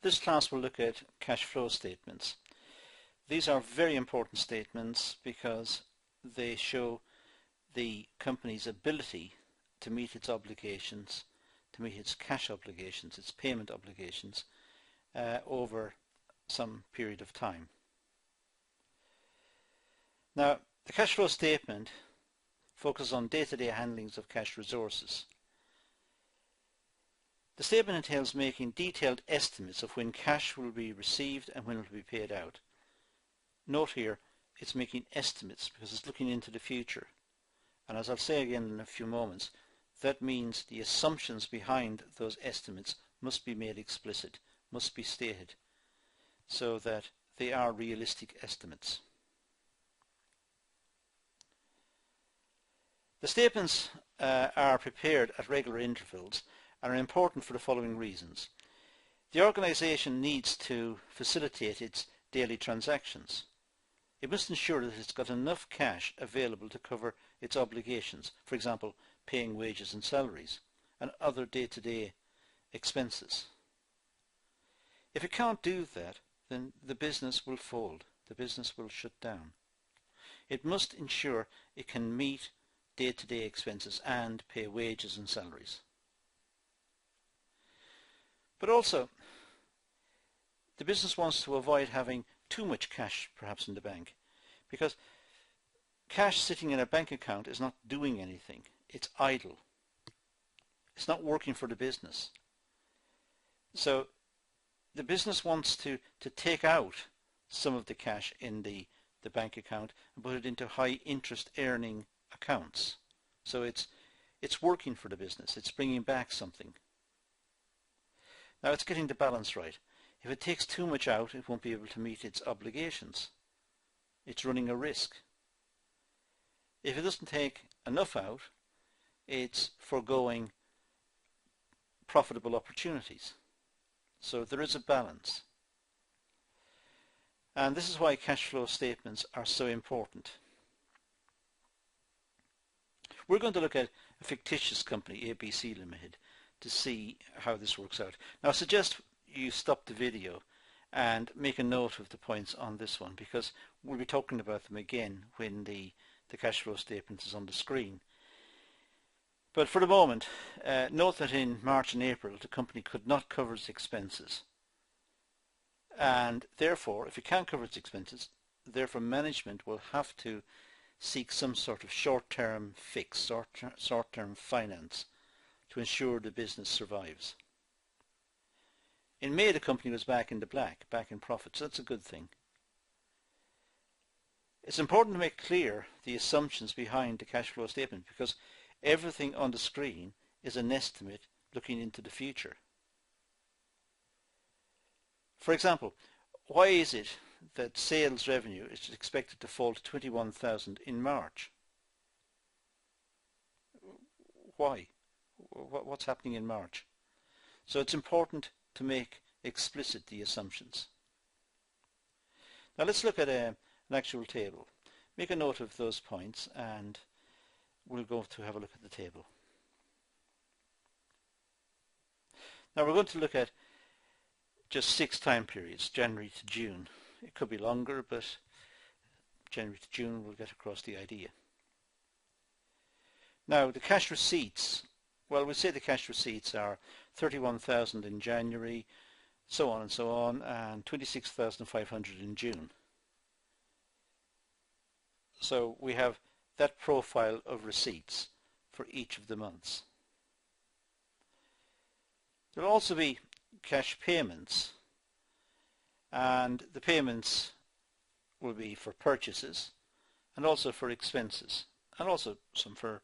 This class will look at cash flow statements. These are very important statements because they show the company's ability to meet its obligations, to meet its cash obligations, its payment obligations over some period of time. Now, the cash flow statement focuses on day-to-day handlings of cash resources. The statement entails making detailed estimates of when cash will be received and when it will be paid out. Note here, it's making estimates because it's looking into the future. And as I'll say again in a few moments, that means the assumptions behind those estimates must be made explicit, must be stated, so that they are realistic estimates. The statements are prepared at regular intervals and are important for the following reasons. The organization needs to facilitate its daily transactions. It must ensure that it's got enough cash available to cover its obligations, for example, paying wages and salaries, and other day-to-day expenses. If it can't do that, then the business will fold, the business will shut down. It must ensure it can meet day-to-day expenses and pay wages and salaries. But also, the business wants to avoid having too much cash perhaps in the bank, because cash sitting in a bank account is not doing anything. It's idle. It's not working for the business. So the business wants to take out some of the cash in the bank account and put it into high interest earning accounts. So it's working for the business. It's bringing back something. Now it's getting the balance right. If it takes too much out, it won't be able to meet its obligations. It's running a risk. If it doesn't take enough out, it's foregoing profitable opportunities. So there is a balance. And this is why cash flow statements are so important. We're going to look at a fictitious company, ABC Limited, to see how this works out. Now I suggest you stop the video and make a note of the points on this one, because we'll be talking about them again when the cash flow statement is on the screen. But for the moment, note that in March and April the company could not cover its expenses, and therefore if it can't cover its expenses, therefore management will have to seek some sort of short-term fix, short-term finance to ensure the business survives. In May the company was back in the black, back in profit, so that's a good thing. It's important to make clear the assumptions behind the cash flow statement, because everything on the screen is an estimate looking into the future. For example, why is it that sales revenue is expected to fall to 21,000 in March? Why? What's happening in March? So it's important to make explicit the assumptions. Now let's look at an actual table. Make a note of those points and we'll go to have a look at the table. Now we're going to look at just 6 time periods, January to June. It could be longer, but January to June we'll get across the idea. Now the cash receipts, well, we'll say the cash receipts are 31,000 in January, so on, and 26,500 in June. So we have that profile of receipts for each of the months. There will also be cash payments, and the payments will be for purchases and also for expenses, and also some for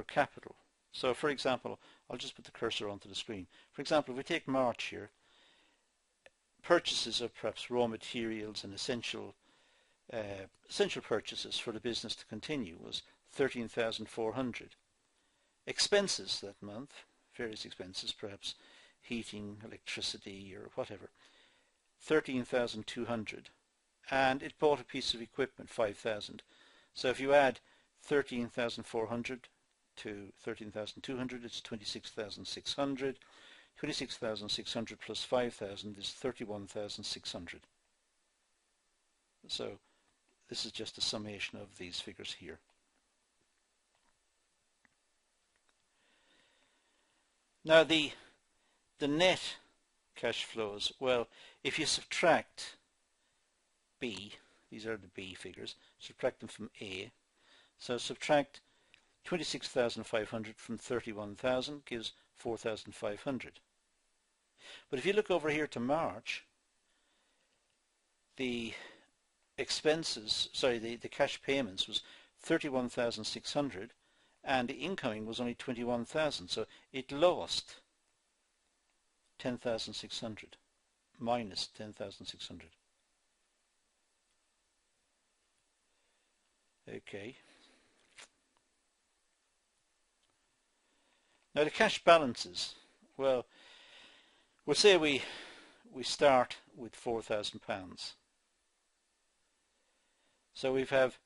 capital. So for example, I'll just put the cursor onto the screen. For example, if we take March here, purchases of perhaps raw materials and essential purchases for the business to continue was 13,400. Expenses that month, various expenses, perhaps heating, electricity or whatever, 13,200. And it bought a piece of equipment, 5,000. So if you add 13,400 to 13,200, it's 26,600. 26,600 plus 5,000 is 31,600. So this is just a summation of these figures here. Now the net cash flows, well, if you subtract B, these are the B figures, subtract them from A, so subtract 26,500 from 31,000 gives 4,500. But if you look over here to March, the expenses, sorry, the cash payments was 31,600 and the incoming was only 21,000, so it lost 10,600 minus 10,600. Okay. Now the cash balances, well, we'll say we start with £4,000. So we have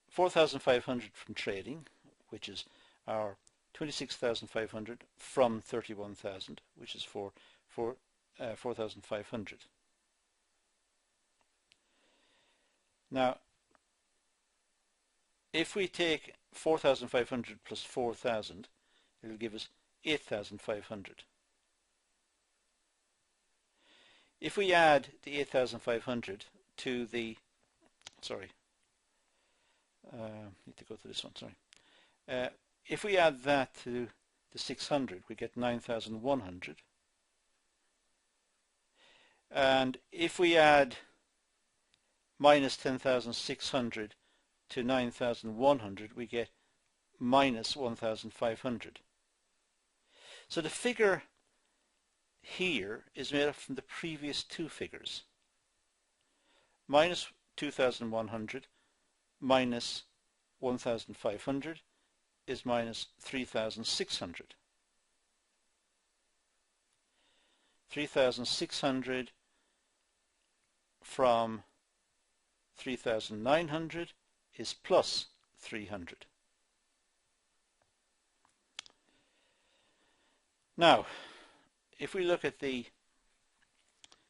4,500 from trading, which is our 26,500 from 31,000, which is 4,500. Now, if we take 4,500 plus 4,000, it will give us 8,500. If we add the 8,500 to the, sorry, need to go to this one, sorry. If we add that to the 600, we get 9,100. And if we add minus 10,600 to 9,100, we get minus 1,500. So the figure here is made up from the previous two figures. Minus 2,100 minus 1,500 is minus 3,600. 3,600 from 3,900 is plus 300. Now, if we look at the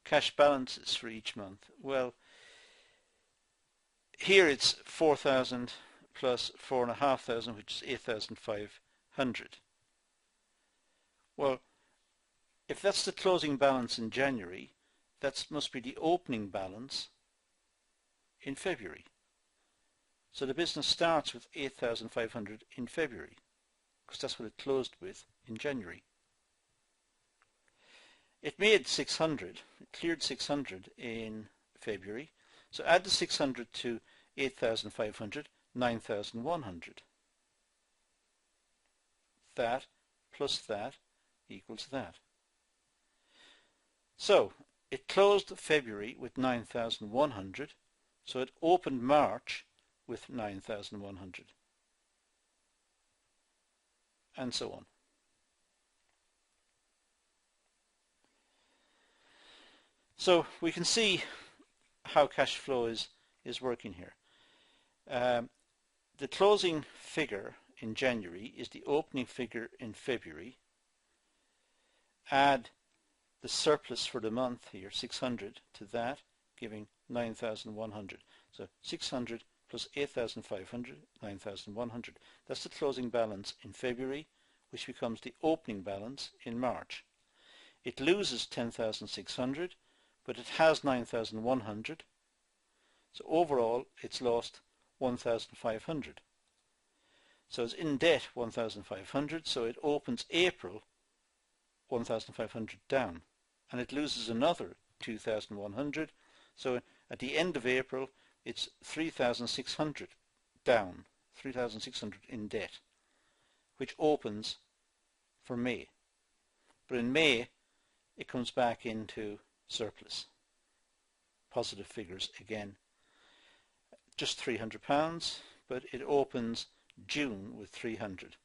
cash balances for each month, well, here it's 4,000 plus 4,500, which is 8,500. Well, if that's the closing balance in January, that must be the opening balance in February. So the business starts with 8,500 in February, because that's what it closed with in January. It made 600, it cleared 600 in February, so add the 600 to 8,500, 9,100. That plus that equals that. So it closed February with 9,100, so it opened March with 9,100, and so on. So we can see how cash flow is working here. The closing figure in January is the opening figure in February. Add the surplus for the month here, 600, to that, giving 9,100. So 600 plus 8,500, 9,100. That's the closing balance in February, which becomes the opening balance in March. It loses 10,600, but it has 9,100. So overall, it's lost 1,500. So it's in debt 1,500, so it opens April 1,500 down, and it loses another 2,100. So at the end of April, it's 3,600 down, 3,600 in debt, which opens for May. But in May, it comes back into surplus. Positive figures again. Just £300, but it opens June with 300.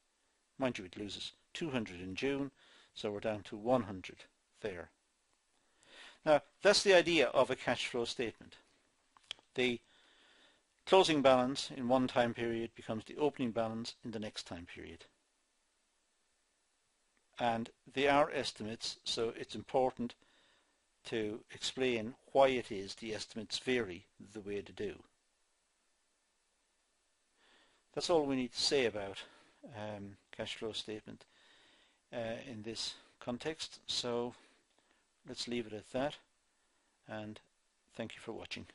Mind you, it loses 200 in June, so we're down to 100 there. Now, that's the idea of a cash flow statement. The closing balance in one time period becomes the opening balance in the next time period. and they are estimates, so it's important to explain why it is the estimates vary the way they do. That's all we need to say about cash flow statement in this context, so let's leave it at that, and thank you for watching.